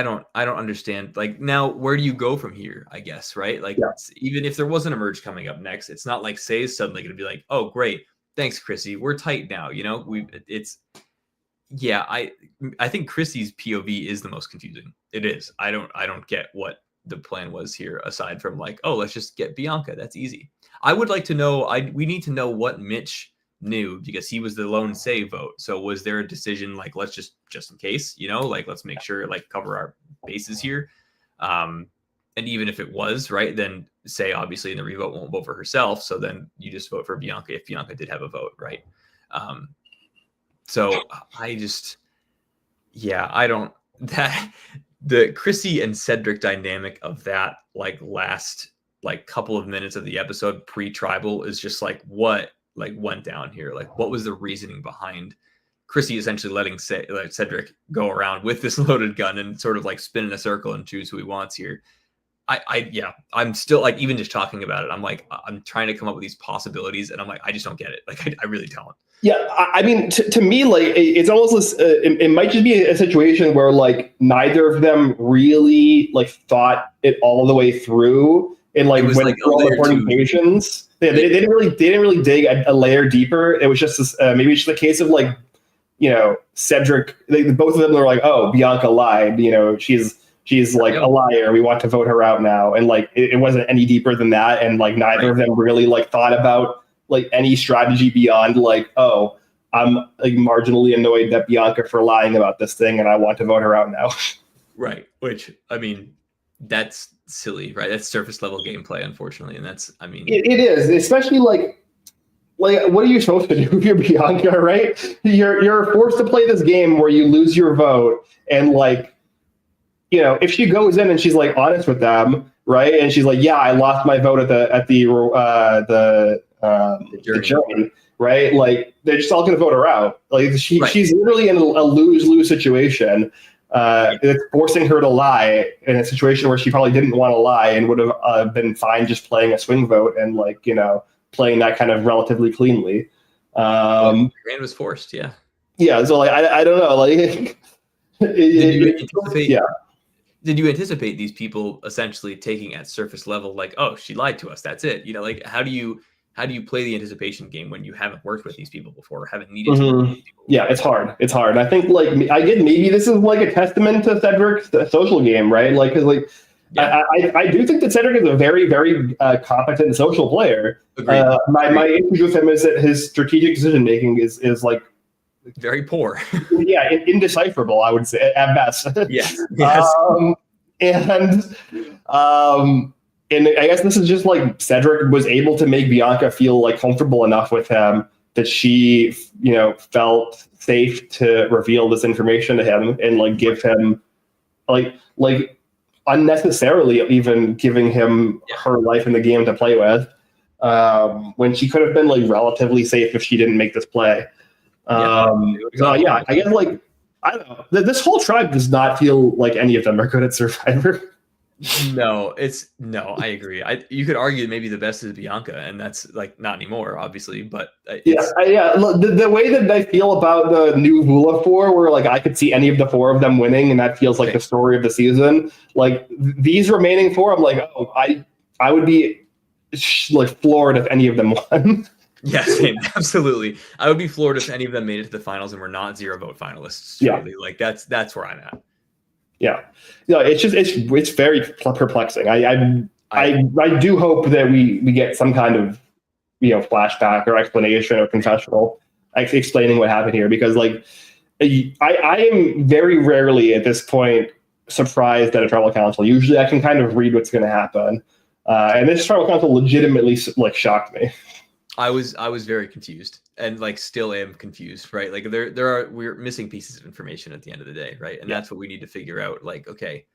B: don't understand. Like, now where do you go from here, I guess, right? Like, even if there wasn't a merge coming up next, it's not like Say is suddenly going to be like, oh, great, thanks, Chrissy, we're tight now. I think Chrissy's POV is the most confusing. It is. I don't get what the plan was here, aside from like, oh, let's just get Bianca. That's easy. I would like to know, we need to know what Mitch knew, because he was the lone Say vote. So was there a decision like, let's just in case, like, let's make sure, like, cover our bases here. And even if it was, right, then Say obviously in the revote won't vote for herself. So then you just vote for Bianca if Bianca did have a vote, right? So the Chrissy and Cedric dynamic of that like last like couple of minutes of the episode pre-tribal is just like, what like went down here? Like, what was the reasoning behind Chrissy essentially letting Cedric go around with this loaded gun and sort of like spin in a circle and choose who he wants here. I'm still like, even just talking about it, I'm like, I'm trying to come up with these possibilities, and I'm like, I just don't get it. Like, I really don't.
A: Yeah, I mean, to me, like, it's almost it might just be a situation where like neither of them really like thought it all the way through, and like when
B: like
A: all the permutations, they didn't really dig a layer deeper. It was just this, maybe it's just a case of like, Cedric. Both of them were like, oh, Bianca lied. She's like a liar. We want to vote her out now. And like, it wasn't any deeper than that. And like, neither of them really like thought about like any strategy beyond like, oh, I'm like marginally annoyed that Bianca for lying about this thing, and I want to vote her out now.
B: Right. Which, I mean, that's silly, right? That's surface level gameplay, unfortunately. And that's, I mean,
A: it is, especially like, what are you supposed to do if you're Bianca, right? You're forced to play this game where you lose your vote, and like, if she goes in and she's like honest with them, right? And she's like, yeah, I lost my vote at the journey, right? Like, they're just all going to vote her out. Like, she's literally in a lose-lose situation. It's forcing her to lie in a situation where she probably didn't want to lie and would have been fine just playing a swing vote and like, playing that kind of relatively cleanly.
B: Grand was forced, yeah.
A: Yeah, so like, I don't know, like,
B: did you anticipate these people essentially taking at surface level, like, oh, she lied to us, that's it? Like, how do you play the anticipation game when you haven't worked with these people before, or haven't needed to work with these people before?
A: Yeah, it's hard. I think like, maybe this is like a testament to Cedric's social game, right? Like, because like, I do think that Cedric is a very, very competent social player. My issue with him is that his strategic decision making is like
B: very poor.
A: Yeah, indecipherable, I would say, at best.
B: Yes.
A: And I guess this is just like Cedric was able to make Bianca feel like comfortable enough with him that she, felt safe to reveal this information to him and like give him like unnecessarily even giving him her life in the game to play with, when she could have been like relatively safe if she didn't make this play. I guess like, I don't know. This whole tribe does not feel like any of them are good at Survivor.
B: No, I agree. You could argue maybe the best is Bianca, and that's like not anymore, obviously. But
A: Look, the way that I feel about the new Vula 4, where like I could see any of the 4 of them winning, and that feels like the story of the season. Like these remaining 4, I'm like, oh, I would be like floored if any of them won.
B: Yeah, same. Absolutely. I would be floored if any of them made it to the finals and were not 0 vote finalists. Truly. Like that's where I'm at. Yeah.
A: It's very perplexing. I do hope that we get some kind of flashback or explanation or confessional explaining what happened here, because like I am very rarely at this point surprised at a tribal council. Usually I can kind of read what's going to happen, and this tribal council legitimately like shocked me.
B: I was very confused, and like still am confused, right? Like we're missing pieces of information at the end of the day, right? And that's what we need to figure out. Like, okay,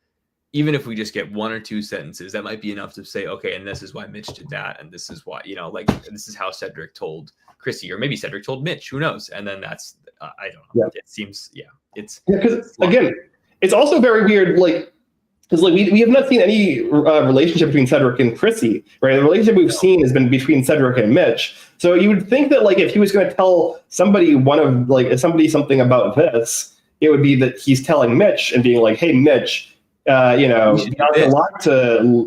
B: even if we just get 1 or 2 sentences, that might be enough to say, okay, and this is why Mitch did that, and this is why, like this is how Cedric told Chrissy, or maybe Cedric told Mitch, who knows? And then that's I don't know. It seems
A: because again, it's also very weird, like. Because like we have not seen any relationship between Cedric and Chrissy, right? The relationship we've seen has been between Cedric and Mitch. So you would think that like if he was going to tell somebody something about this, it would be that he's telling Mitch and being like, "Hey, Mitch, Bianca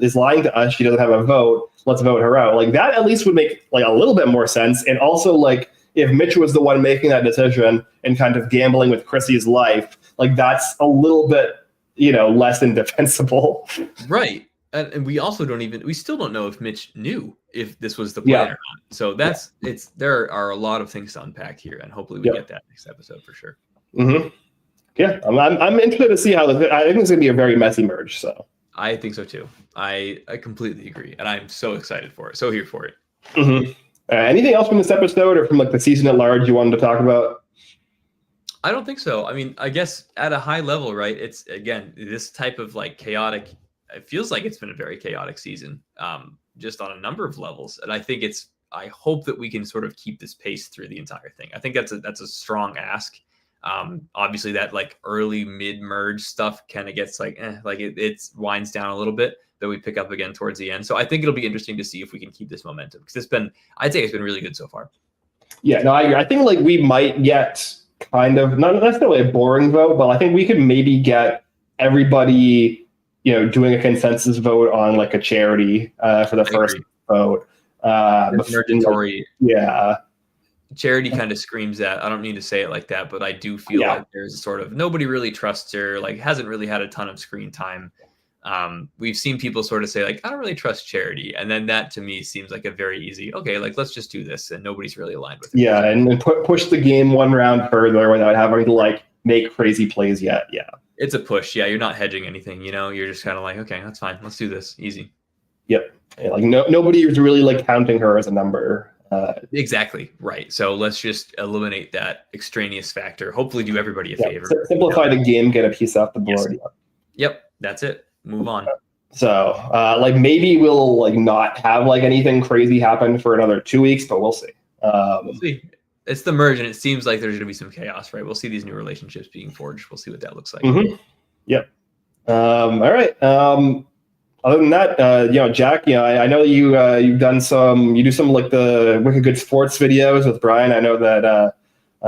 A: is lying to us. She doesn't have a vote. Let's vote her out." Like that at least would make like a little bit more sense. And also like if Mitch was the one making that decision and kind of gambling with Chrissy's life, like that's a little bit, less indefensible.
B: Right. And we also still don't know if Mitch knew if this was the plan or not. So there are a lot of things to unpack here, and hopefully we get that next episode for sure.
A: Mm-hmm. Yeah. I'm interested to see how I think it's going to be a very messy merge. So
B: I think so too. I completely agree. And I'm so excited for it. So here for it.
A: Mm-hmm. Anything else from this episode or from like the season at large you wanted to talk about?
B: I don't think so. I mean, I guess at a high level, right? It's again, this type of like chaotic, it feels like it's been a very chaotic season, just on a number of levels. And I think I hope that we can sort of keep this pace through the entire thing. I think that's a strong ask. Obviously that like early mid merge stuff kind of gets like, it winds down a little bit, that we pick up again towards the end. So I think it'll be interesting to see if we can keep this momentum, because I'd say it's been really good so far.
A: Yeah, no, I agree. I think like we might get kind of not necessarily a boring vote, but I think we could maybe get everybody, doing a consensus vote on like a charity for the first vote. Yeah.
B: Charity kind of screams that. I don't need to say it like that, but I do feel like there's a sort of nobody really trusts her, like hasn't really had a ton of screen time. We've seen people sort of say like, I don't really trust Charity. And then that to me seems like a very easy, okay, like let's just do this. And nobody's really aligned with it.
A: Yeah. And push the game one round further without having to like make crazy plays yet. Yeah.
B: It's a push. Yeah. You're not hedging anything, you're just kind of like, okay, that's fine. Let's do this. Easy.
A: Yep. Yeah, like nobody is really like counting her as a number.
B: Exactly. Right. So let's just eliminate that extraneous factor. Hopefully do everybody a favor.
A: Simplify the game, get a piece off the board.
B: Yes. Yep. That's it. Move on.
A: So like maybe we'll like not have like anything crazy happen for another 2 weeks, but we'll see.
B: We'll see. It's the merge, and it seems like there's going to be some chaos, right? We'll see these new relationships being forged. We'll see what that looks like.
A: Mm-hmm. Yep. All right. Other than that, Jack, I know you do some like the Wicked Good Sports videos with Brian. I know that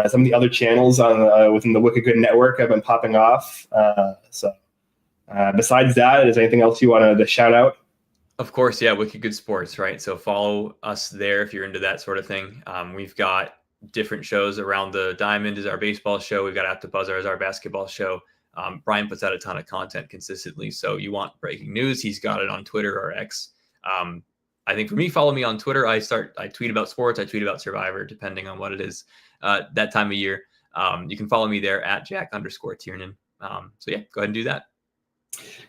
A: some of the other channels on within the Wicked Good network have been popping off. So besides that, is there anything else you wanted to shout out?
B: Of course, yeah, Wicked Good Sports, right? So follow us there if you're into that sort of thing. We've got different shows. Around the Diamond is our baseball show. We've got At the Buzzer as our basketball show. Brian puts out a ton of content consistently. So you want breaking news, he's got it on Twitter or X. I think for me, follow me on Twitter. I tweet about sports. I tweet about Survivor, depending on what it is that time of year. You can follow me there at Jack_Tiernan. So yeah, go ahead and do that.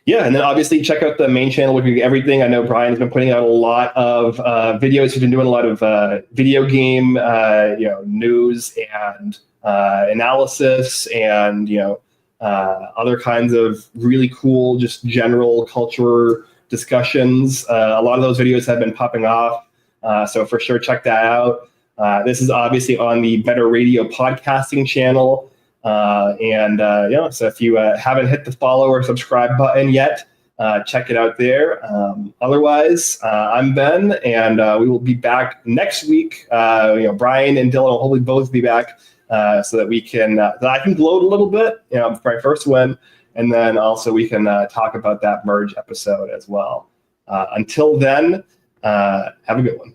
A: Yeah, and then obviously check out the main channel, Wicked Everything. I know Brian has been putting out a lot of videos. He's been doing a lot of video game, news and analysis, and other kinds of really cool, just general culture discussions. A lot of those videos have been popping off, so for sure check that out. This is obviously on the Better Radio podcasting channel. So if you haven't hit the follow or subscribe button yet, check it out there. Otherwise, I'm Ben, and we will be back next week. Brian and Dylan will hopefully both be back so that we can, that I can gloat a little bit, for my first win, and then also we can talk about that merge episode as well. Until then, have a good one.